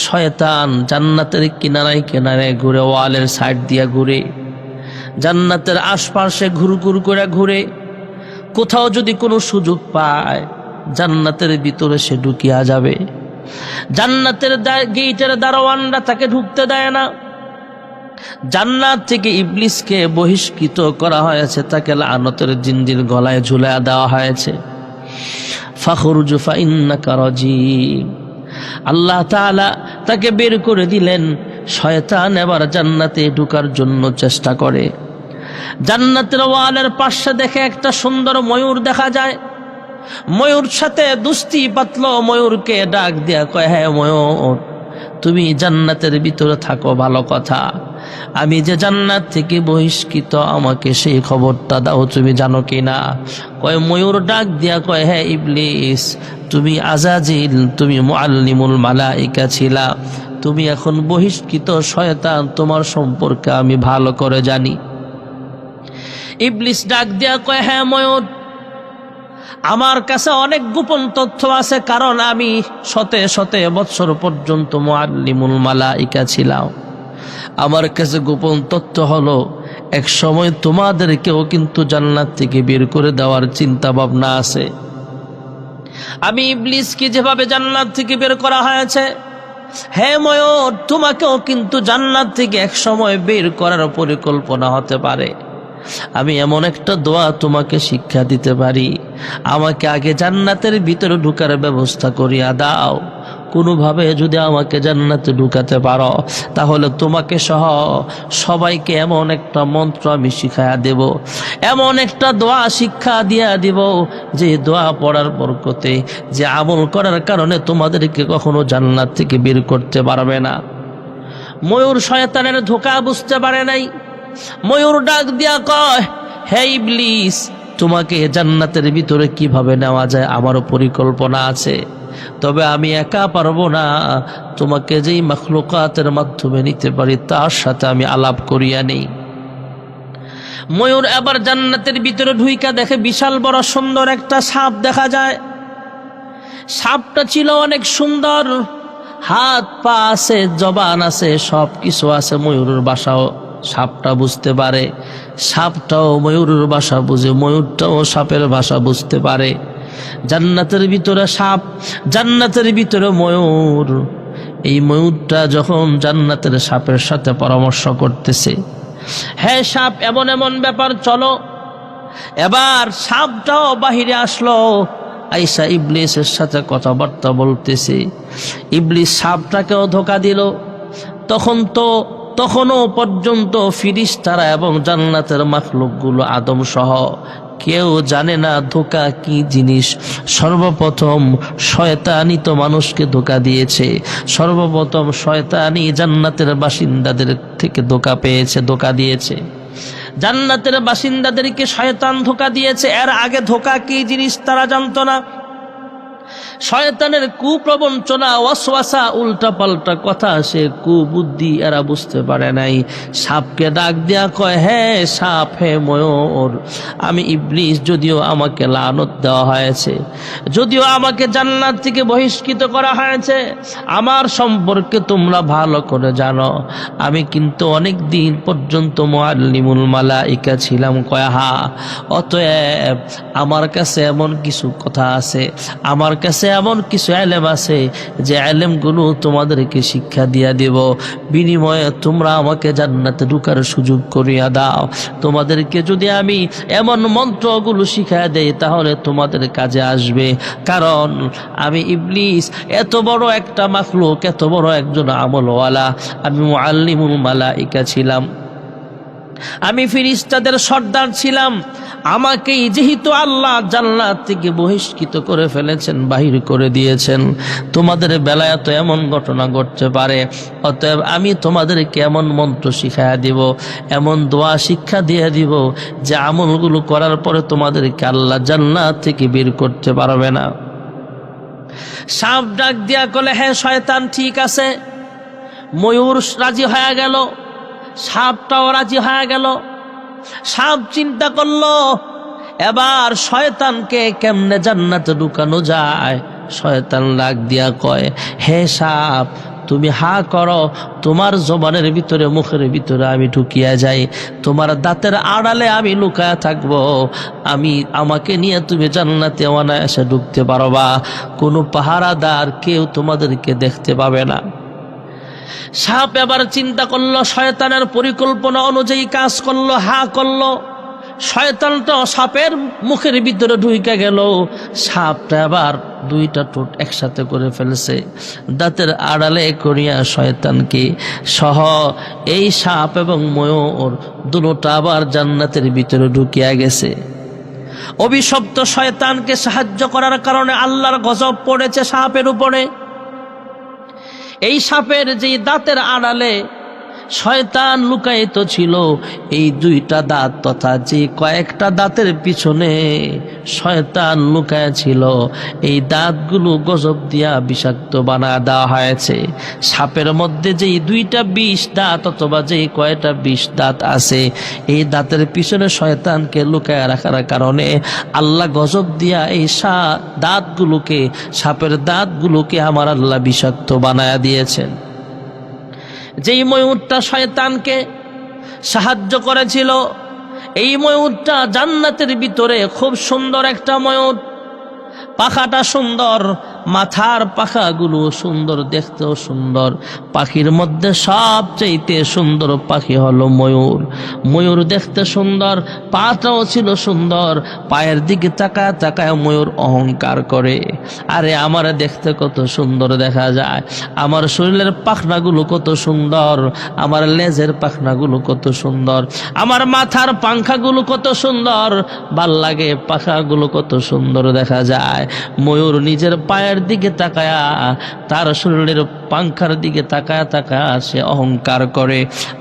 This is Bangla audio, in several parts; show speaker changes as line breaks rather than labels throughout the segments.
শয়তান জান্নাতের কিনারায় কিনারায় ঘুরে, ওয়ালের সাইড দিয়া ঘুরে, জান্নাতের আশপাশে ঘুরঘুর করে ঘুরে, কোথাও যদি কোনো সুযোগ পায় জান্নাতের ভিতরে সে ঢুকিয়া যাবে। জান্নাতের গেটের দারোয়ানরা তাকে ঢুকতে দেয় না। জান্নাত থেকে ইবলিসকে বহিষ্কৃত করা হয়েছে, তাকে লানতের জিনজির গলায় ঝুলাইয়া দেওয়া হয়েছে। ফাখরুজ ফাইন্নাকা রাজিম। আল্লাহ তাআলা তাকে বের করে দিলেন। শয়তান এবার জান্নাতে ঢোকার জন্য চেষ্টা করে। জান্নাতের ওয়ালের পাশে দেখে একটা সুন্দর ময়ূর দেখা যায়। ময়ূর সাথে দুস্তি পাতলো, ময়ূরকে ডাক দিয়া কয়, হ্যাঁ ময়ূর, তুমি জান্নাতের ভিতরে থাকো ভালো কথা, আমি যে জান্নাত থেকে বহিষ্কৃত আমাকে সেই খবরটা দাও, তুমি জানো কি না? কয় ময়ূর ডাক দিয়া কয়, হ্যাঁ ইবলিস, তুমি আজাজিল, তুমি মুআল্লিমুল মালাইকা ছিলা, তুমি এখন বহিষ্কৃত শয়তান, তোমার সম্পর্কে আমি ভালো করে জানি। ইবলিস ডাক দিয়া কয়, হ্যাঁ ময়ূর, আমার কাছে অনেক গোপন তথ্য আছে, কারণ আমি শত শত বৎসর পর্যন্ত মুআল্লিমুল মালাইকা ছিলাম। আমার কাছে গোপন তথ্য হলো এক সময় তোমাদেরকেও কিন্তু জান্নাত থেকে বের করে দেওয়ার চিন্তা ভাবনা আছে। আমি ইবলিসকে যেভাবে জান্নাত থেকে বের করা হয়েছে, হ্যাঁ ময়ূর, তোমাকেও কিন্তু জান্নাত থেকে এক সময় বের করার পরিকল্পনা হতে পারে। আমি এমন একটা দোয়া তোমাকে শিক্ষা দিতে পারি, আমাকে আগে জান্নাতের ভিতরে ঢুকার ব্যবস্থা করিয়া দাও। কোনোভাবে যদি আমাকে জান্নাতে ঢুকাতে পারো, তাহলে তোমাকে সহ সবাইকে এমন একটা মন্ত্র আমি শিখাইয়া দেব, এমন একটা দোয়া শিক্ষা দিয়া দিব, যে দোয়া পড়ার বরকতে, যে আমল করার কারণে তোমাদেরকে কখনো জান্নাত থেকে বের করতে পারবে না। ময়ূর শয়তানের ধোঁকা বুঝতে পারে নাই। ময়ূর ডাক দিয়া কয়, হে ইবলিস, তোমাকে জান্নাতের ভিতরে কিভাবে নেওয়া যায় আমারও পরিকল্পনা আছে, তবে আমি একা পারবো না, তোমাকে যেই মাখলুকাতের মাধ্যমে নিতে পারি তার সাথে আমি আলাপ করিয়া নেই। ময়ূর এবার জান্নাতের ভিতরে ঢুইকা দেখে বিশাল বড় সুন্দর একটা সাপ দেখা যায়। সাপটা ছিল অনেক সুন্দর, হাত পা আছে, জবান আছে, সব কিছু আছে। ময়ূরের বাসাও সাপটা বুঝতে পারে, সাপটাও ময়ূরের ভাষা বুঝে, ময়ূরটাও সাপের ভাষা বুঝতে পারে। জান্নাতের ভিতরে সাপ, জান্নাতের ভিতরে ময়ূর। এই ময়ূরটা যখন জান্নাতের সাপের সাথে পরামর্শ করতেছে, হ্যাঁ সাপ, এমন এমন ব্যাপার, চলো। এবার সাপটাও বাহিরে আসলো, আইসা ইবলিসের সাথে কথাবার্তা বলতেছে। ইবলিস সাপটাকেও ধোঁকা দিল। তখনও পর্যন্ত ফিরিস্তারা এবং জান্নাতের মাখলুকগুলো আদম সহ কেউ জানে না ধোঁকা কি জিনিস। সর্বপ্রথম শয়তানি তো মানুষকে ধোঁকা দিয়েছে, সর্বপ্রথম শয়তানি জান্নাতের বাসিন্দাদের থেকে ধোঁকা পেয়েছে, ধোঁকা দিয়েছে। জান্নাতের বাসিন্দাদেরকে শয়তান ধোঁকা দিয়েছে। এর আগে ধোঁকা কি জিনিস তারা জানতো না। শয়তানের কুপ্রবঞ্চনা, ওয়াসওয়াসা, উল্টা পাল্টা কথা, সে কুবুদ্ধি এরা বুঝতে পারে নাই। সাপকে ডাক দেয়া কয়, হ্যাঁ সাপ, হে ময়ূর, আমি ইবলিস, যদিও আমাকে লানত দেওয়া হয়েছে, যদিও আমাকে জান্নাত থেকে বহিষ্কৃত করা হয়েছে, আমার সম্পর্কে তোমরা ভালো করে জানো, আমি কিন্তু অনেক দিন পর্যন্ত মুআল্লিমুল মালাইকা ছিলাম। কয় হ্যাঁ, অতএব আমার কাছে এমন কিছু কথা আছে, আমার কাছে এমন কিছু ইলম আছে, যে ইলমগুলো তোমাদেরকে শিক্ষা দিয়া দেব, বিনিময়ে তোমরা আমাকে জান্নাতে ঢোকার সুযোগ করিয়া দাও। তোমাদেরকে যদি আমি এমন মন্ত্রগুলো শিখাইয়া দেই, তাহলে তোমাদের কাজে আসবে। কারণ আমি ইবলিস, এত বড় একটা মাখলুক, এত বড় একজন আমলওয়ালা, আমি মুআল্লিমুল মালাইকা ছিলাম, আমি ফেরেশতাদের সর্দার ছিলাম। আমাকেই যেহেতু আল্লাহ জান্নাত থেকে বহিষ্কৃত করে ফেলেছেন, বাহির করে দিয়েছেন, তোমাদের বেলায় তো এমন ঘটনা ঘটতে পারে। অতএব আমি তোমাদেরকে এমন মন্ত্র শিখাইয়া দিব, এমন দোয়া শিক্ষা দিয়ে দিব, যে আমলগুলো করার পরে তোমাদেরকে আল্লাহ জান্নাত থেকে বের করতে পারবে না। সাপ ডাক দিয়া কলে, হ্যাঁ শয়তান, ঠিক আছে। ময়ূর রাজি হয়ে গেল, সাপটাও রাজি হয়ে গেল। সাপ চিন্তা করলো, এবার শয়তানকে কেমনে জান্নাতে ঢুকানো যায়। শয়তান ডাক দিয়া কয়, হে সাপ, তুমি হা করো, তোমার জবানের ভিতরে মুখের ভিতরে আমি ঢুকিয়া যাই, তোমার দাঁতের আড়ালে আমি লুকায়া থাকবো, আমাকে নিয়ে তুমি জান্নাতে অনায়াসে ঢুকতে পারবা, কোনো পাহারাদার কেউ তোমাদেরকে দেখতে পাবে না। সাপ এবার চিন্তা করলো, শয়তানের পরিকল্পনা অনুযায়ী কাজ করলো, হা করলো। শয়তানটা সাপের মুখের ভিতরে ঢুকে গেল। সাপটা আবার দুইটা ঠোঁট একসাথে করে ফেলছে, দাঁতের আড়ালে করিয়া শয়তানকে সহ এই সাপ এবং ময়ূর দুটোটা আবার জান্নাতের ভিতরে ঢুকিয়া গেছে। অভিশপ্ত শয়তানকে সাহায্য করার কারণে আল্লাহর গজব পড়েছে সাপের উপরে। এই সাপের যে দাঁতের আড়ালে শয়তান লুকায়িত ছিল, এই দুইটা দাঁত তথা যে কয়েকটা দাঁতের পিছনে শয়তান লুকায় ছিল, এই দাঁতগুলো গজব দিয়া বিষাক্ত বানা দেওয়া হয়েছে। সাপের মধ্যে যেই দুইটা বিষ দাঁত অথবা যেই কয়টা বিষ দাঁত আছে, এই দাঁতের পিছনে শয়তানকে লুকায় রাখার কারণে আল্লাহ গজব দিয়া এই দাঁতগুলোকে, সাপের দাঁতগুলোকে আমার আল্লাহ বিষাক্ত বানায়া দিয়েছেন। যেই ময়ূরটা শয়তানকে সাহায্য করেছিল, এই ময়ূরটা জান্নাতের ভিতরে খুব সুন্দর একটা ময়ূর, পাখাটা সুন্দর, মাথার পাখাগুলো সুন্দর, দেখতেও সুন্দর। পাখির মধ্যে সবচেয়ে সুন্দর পাখি হলো ময়ূর। ময়ূর দেখতে সুন্দর, পাটাও ছিল সুন্দর। পায়ের দিকে তাকায় তাকায় ময়ূর অহংকার করে, আরে আমার দেখতে কত সুন্দর দেখা যায়, আমার শরীরের পাখনাগুলো কত সুন্দর, আমার লেজের পাখনাগুলো কত সুন্দর, আমার মাথার পাংখাগুলো কত সুন্দর, ভাল লাগে, পাখাগুলো কত সুন্দর দেখা যায়। ময়ূর নিজের পায়ের দিকে তাকায়া, তার শরীরের পাংখার দিকে তাকায়া তাকায়া সে অহংকার করে।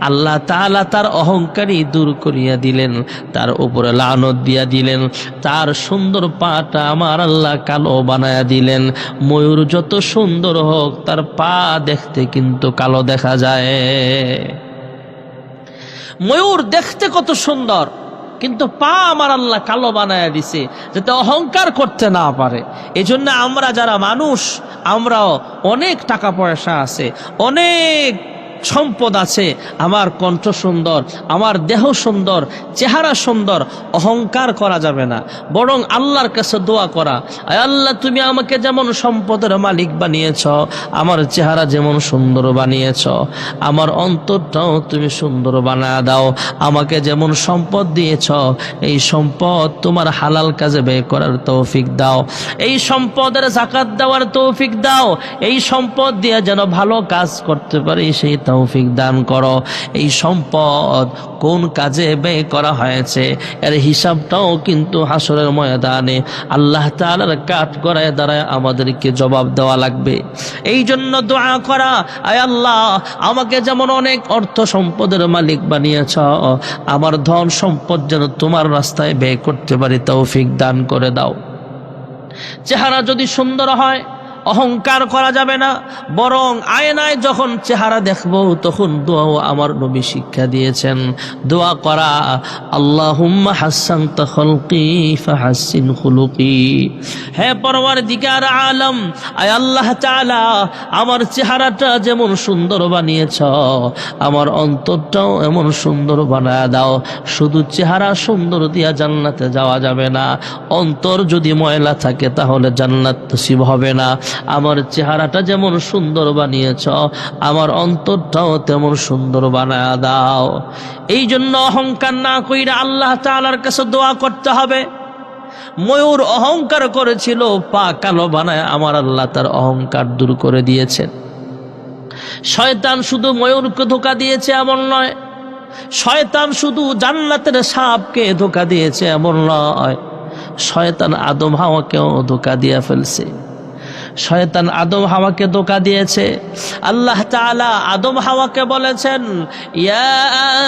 আল্লাহ তাআলা তার অহংকারই দূর করিয়া দিলেন, তার উপরে লানত দিয়া দিলেন, তার সুন্দর পাটা আমার আল্লাহ কালো বানায়া দিলেন। ময়ূর যত সুন্দর হোক, তার পা দেখতে কিন্তু কালো দেখা যায়। ময়ূর দেখতে কত সুন্দর, কিন্তু পা আমার আল্লাহ কালো বানায়া দিছে যাতে অহংকার করতে না পারে। এই জন্য আমরা যারা মানুষ, আমরাও অনেক টাকা পয়সা আছে, অনেক সম্পদ আছে, আমার কণ্ঠ সুন্দর, আমার দেহ সুন্দর, চেহারা সুন্দর, অহংকার করা যাবে না, বরং আল্লাহর কাছে দোয়া করা, আয় আল্লাহ তুমি আমাকে যেমন সম্পদের মালিক বানিয়েছ, আমার চেহারা যেমন সুন্দর বানিয়েছ, আমার অন্তরটাও তুমি সুন্দর বানায় দাও। আমাকে যেমন সম্পদ দিয়েছ, এই সম্পদ তোমার হালাল কাজে ব্যয় করার তৌফিক দাও, এই সম্পদের যাকাত দেওয়ার তৌফিক দাও, এই সম্পদ দিয়ে যেন ভালো কাজ করতে পারি সেই তৌফিক দান করো। এই সম্পদ কোন কাজে ব্যয় করা হয়েছে এর হিসাবটাও কিন্তু হাসরের ময়দানে আল্লাহ তাআলার কাঠগড়ায় দাঁড়ায় আমাদেরকে জবাব দেওয়া লাগবে। এই জন্য দোয়া করা, আয় আল্লাহ আমাকে যেমন অনেক অর্থ সম্পদের মালিক বানিয়েছ, আমার ধন সম্পদ যেন তোমার রাস্তায় ব্যয় করতে পারি তৌফিক দান করে দাও। চেহারা যদি সুন্দর হয়, অহংকার করা যাবে না, বরং আয়নায় যখন চেহারা দেখব তখন দোয়াও আমার নবী শিক্ষা দিয়েছেন, দোয়া করা, আল্লাহুম্মা হাসসানতা খালকি ফাহাসসিন খুলুকি। হে পরওয়ারদিগার আলম, আয় আল্লাহ তাআলা আমার চেহারাটা যেমন সুন্দর বানিয়েছ, আমার অন্তরটাও এমন সুন্দর বানায় দাও। শুধু চেহারা সুন্দর দিয়া জান্নাতে যাওয়া যাবে না, অন্তর যদি ময়লা থাকে তাহলে জান্নাত নসিব হবে না। আমার চেহারাটা যেমন সুন্দর বানিয়েছ, আমার অন্তরটাও তেমন সুন্দর বানায় দাও। এই জন্য অহংকার না কইরা আল্লাহ তাআলার কাছে দোয়া করতে হবে। ময়ূর অহংকার করেছিল, পা কালো বানায় আমার আল্লাহ তার অহংকার দূর করে দিয়েছেন। শয়তান শুধু ময়ূরকে ধোঁকা দিয়েছে এমন নয়, শয়তান শুধু জান্নাতের সাপকে ধোঁকা দিয়েছে এমন নয়, শয়তান আদম হাওয়াকেও ধোঁকা দিয়ে ফেলছে। শয়তান আদম হাওয়াকে ধোঁকা দিয়েছে। আল্লাহ তাআলা আদম হাওয়াকে বলেছেন, ইয়া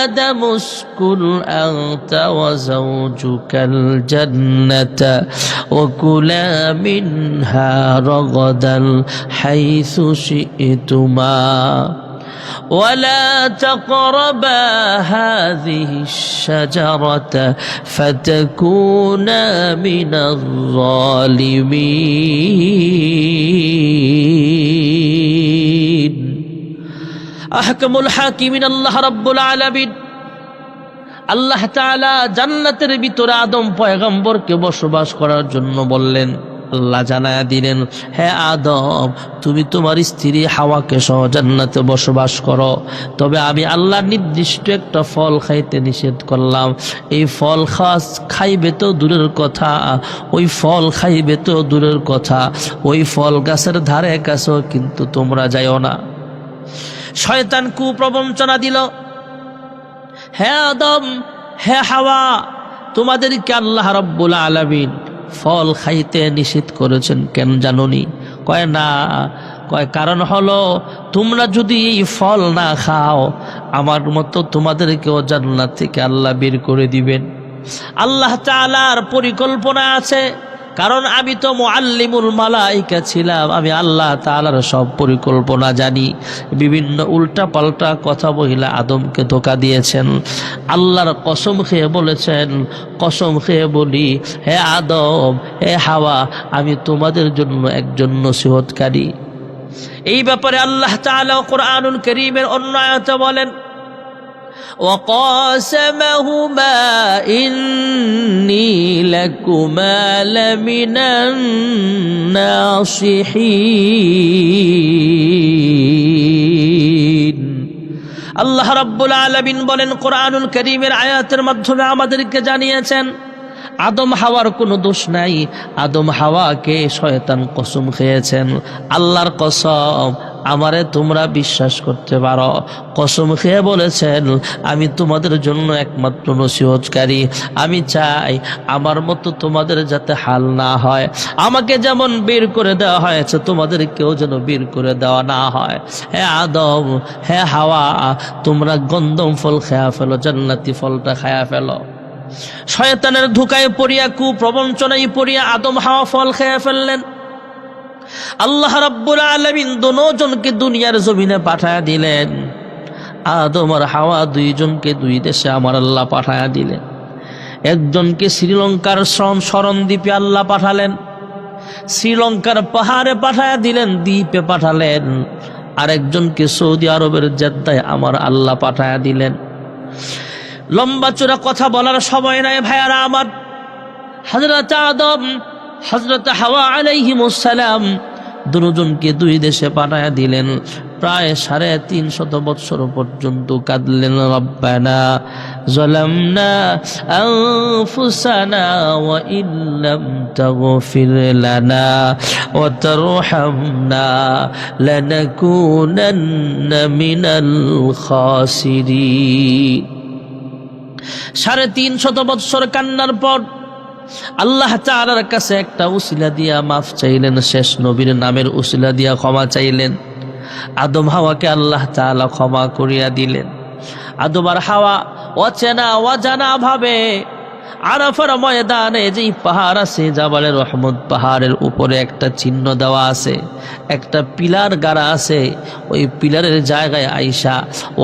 আদম উসকুন আনতা ওয়া যাওজুকাল জান্নাতা ওয়া কুলা মিনহা রাগাদান হাইসু শি'তুমা ولا تقربا هذه الشجرة فتكونا من الظالمين। আহকামুল হাকিমিন আল্লাহ রাব্বুল আলামিন আল্লাহ তাআলা জান্নাতের ভিতরে আদম পয়গম্বরকে বসবাস করার জন্য বললেন। আল্লাহ জানায়া দিলেন, হে আদম, তুমি তোমার স্ত্রী হাওয়াকে সহ জান্নাতে বসবাস করো, তবে আমি আল্লাহ নির্দিষ্ট একটা ফল খাইতে নিষেধ করলাম। এই ফল খাইবে তো দূরের কথা, ওই ফল খাইবে তো দূরের কথা, ওই ফল গাছের ধারে কাছেও কিন্তু তোমরা যাইও না। শয়তান কুপ্রবঞ্চনা দিল, হে আদম, হে হাওয়া, তোমাদেরকে আল্লাহ রাব্বুল আলামিন ফল খাইতে নিষেধ করেছেন কেন জানোনি? কয় না, কয় কারণ হলো তোমরা যদি এই ফল না খাও আমার মতো তোমাদেরকেও জান্নাত থেকে আল্লাহ বের করে দিবেন। আল্লাহ তাআলার পরিকল্পনা আছে, কারণ আমি তো মুআল্লিমুল মালাইকা ছিলাম, আমি আল্লাহ তাআলার সব পরিকল্পনা জানি। বিভিন্ন উল্টা পাল্টা কথা বলে আদমকে ধোঁকা দিয়েছেন। আল্লাহর কসম খেয়ে বলেছেন, কসম খেয়ে বলি হে আদম, হে হাওয়া, আমি তোমাদের জন্য একজন নসিহতকারী। এই ব্যাপারে আল্লাহ তাআলা কোরআনুল কারীমের অন্য আয়াতে বলেন, وقاسمهما إني لكما لمن الناصحين। আল্লাহ রাব্বুল আলামিন বলেন কোরআনুল কারীমের আয়াতের মাধ্যমে আমাদেরকে জানিয়েছেন আদম হাওয়ার কোনো দোষ নাই। আদম হাওয়াকে শয়তান কসম খেয়েছেন, আল্লাহর কসম আমারে তোমরা বিশ্বাস করতে পারো, কসম খেয়ে বলেছেন আমি তোমাদের জন্য একমাত্র নসিহতকারী। আমি চাই আমার মতো তোমাদের যাতে হাল না হয়, আমাকে যেমন বের করে দেওয়া হয়েছে তোমাদেরকেও যেন বের করে দেওয়া না হয়। হে আদম, হে হাওয়া, তোমরা গন্ধম ফল খেয়া ফেলো, জান্নাতি ফলটা খায়া ফেলো। শয়তানের ধোঁকায় পড়িয়া কুপ্রবঞ্চনায় পড়িয়া আদম হাওয়া ফল খেয়ে ফেললেন। আল্লাহ রাব্বুল আলামিন দুজনকে দুনিয়ার জমিনে পাঠায়া দিলেন। আদম আর হাওয়া দুইজনকে দুই দেশে আমার আল্লাহ পাঠায়া দিলেন। একজনকে শ্রীলঙ্কার শরণদ্বীপে আল্লাহ পাঠালেন, শ্রীলঙ্কার পাহাড়ে পাঠায়া দিলেন, দ্বীপে পাঠালেন। আরেকজনকে সৌদি আরবের জেদ্দায় আমার আল্লাহ পাঠায়া দিলেন। লম্বা চূড়া কথা বলার সময় নাই ভাইয়ারা আমার। হযরত আদম, হযরত হাওয়া আলাইহিমুস সালাম দুজনকে দুই দেশে পাঠায়া দিলেন। প্রায় 350 বছর পর্যন্ত কাঁদলেন, রব্বানা যালামনা আনফুসানা ওয়া ইল্লাম তাগফির লানা ওয়া তারহামনা লানাকুনান্না মিনাল খাসিরিন। 350 বছর কান্নার পর আল্লাহ তাআলার কাছে একটা উসিলা দিয়া মাফ চাইলেন, শেষ নবীর নামের উসিলা দিয়া ক্ষমা চাইলেন। আদম হাওয়াকে আল্লাহ তাআলা ক্ষমা করিয়া দিলেন। আদম আর হাওয়া অচেনা অজানা ভাবে আরাফার ময়দানে যেই পাহাড় আছে জাবালে রহমত, পাহাড়ের উপরে একটা চিহ্ন দেওয়া আছে, একটা পিলার গাড়া আছে। ওই পিলারের জায়গায় আইসা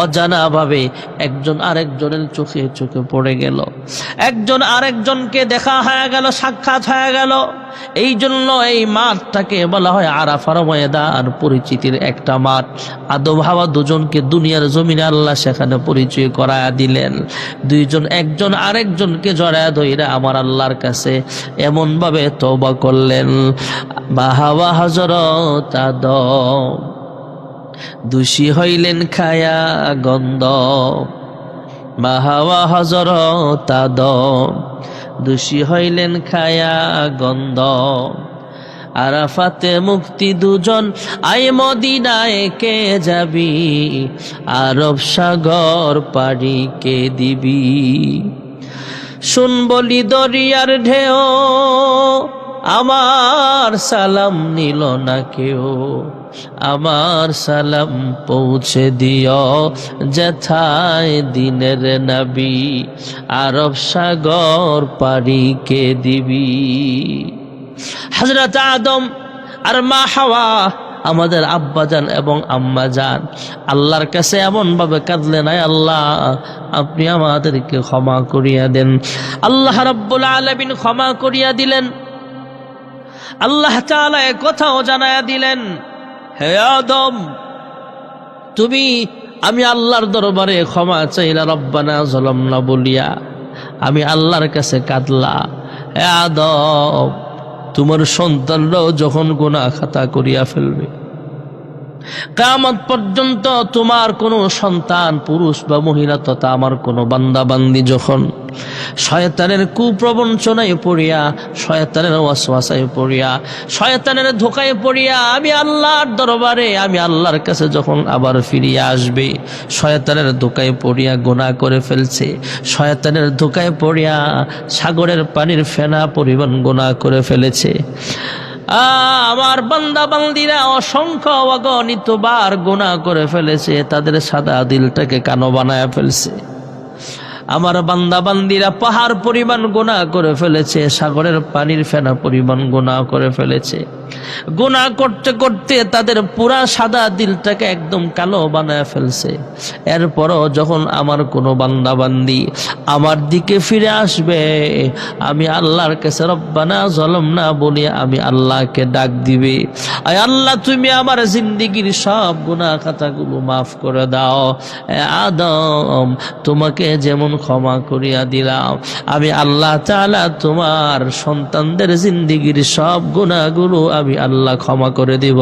অজানা ভাবে একজন আরেকজনের চোখে চোখে পড়ে গেল, একজন আরেকজনকে দেখা হয়ে গেল, সাক্ষাৎ হয়ে গেল। এই জন্য এই মাঠটাকে বলা হয় আরাফার ময়দান, পরিচিতির একটা মাঠ। আদম হাওয়া দুজনকে দুনিয়ার জমিনে আল্লাহ সেখানে পরিচয় করায়া দিলেন। দুইজন একজন আরেকজনকে জড়ায়া ধইরা আমার আল্লাহর কাছে এমন ভাবে তওবা করলেন, হাওয়া হযরত আদম দোষী হইলেন খায়া গন্ধ। হাওয়া হযরত আদম দোষী হইলেন খায়া গন্ধ। আরাফাতে মুক্তি দুজন, আই মদিনায় কে যাবি, আরব সাগর পাড়ি কে দিবি। শুন বলি দরিয়ার ঢেউ, আমার সালাম নিল না কেউ, আমার সালাম পৌঁছে দিও যেথায় দিনের নবী, আরব সাগর পাড়ি কে দিবি। হযরত আদম আর মা হাওয়া, আমাদের আব্বাজান এবং আম্মাজান আল্লাহর কাছে এমন ভাবে কাঁদলেন, আয় আল্লাহ আপনি আমাদেরকে ক্ষমা করিয়া দেন। আল্লাহ রাব্বুল আলামিন ক্ষমা করিয়া দিলেন। আল্লাহ তাআলা এক কথাও জানায়া দিলেন, হে আদম, তুমি আমি আল্লাহর দরবারে ক্ষমা চাইলা রব্বানা যালামনা বলিয়া আমি আল্লাহর কাছে কাঁদলা, হে আদম তোমার সন্তানরাও যখন গুনাহ খাতা করিয়া ফেলবে, কিয়ামত পর্যন্ত তোমার কোনো সন্তান পুরুষ বা মহিলা তথা আমার কোনো বান্দা বান্দি যখন শয়তানের কুপ্রবঞ্চনায় পড়িয়া, শয়তানের ওয়াসওয়াসায় পড়িয়া, শয়তানের ধোঁকায় পড়িয়া আমি আল্লাহর দরবারে আমি আল্লাহর কাছে যখন আবার ফিরিয়া আসবে, শয়তানের ধোঁকায় পড়িয়া গুনাহ করে ফেলছে, শয়তানের ধোঁকায় পড়িয়া সাগরের পানির ফেনা পরিমাণ গুনাহ করে ফেলেছে, আমার বান্দা বান্দিরা অসংখ্য অগণিত বার গুনাহ করে ফেলেছে, তাদের সাদা দিলটাকে কানো বানায় ফেলছে। আমার বান্দা বান্দিরা পাহাড় পরিমাণ গুনাহ করে ফেলেছে, সাগরের পানির ফেনা পরিমাণ গুনাহ করে ফেলেছে। গুনাহ করতে করতে তাদের পুরা সাদা দিলটাকে একদম কালো বানায় ফেলছে। এরপরও যখন আমার কোনো বান্দা বান্দি আমার দিকে ফিরে আসবে, আমি আল্লাহর কাছে রব্বানা যালামনা বলে আমি আল্লাহকে ডাক দিবে, আয় আল্লাহ তুমি আমার জিন্দেগীর সব গুনাহ খাতাগুলো মাফ করে দাও। আদম তোমাকে যেমন ক্ষমা করিয়া দিলাম, আমি আল্লাহ তাআলা তোমার সন্তানদের জিন্দেগীর সব গুনাহগুলো আমি আল্লাহ ক্ষমা করে দিব।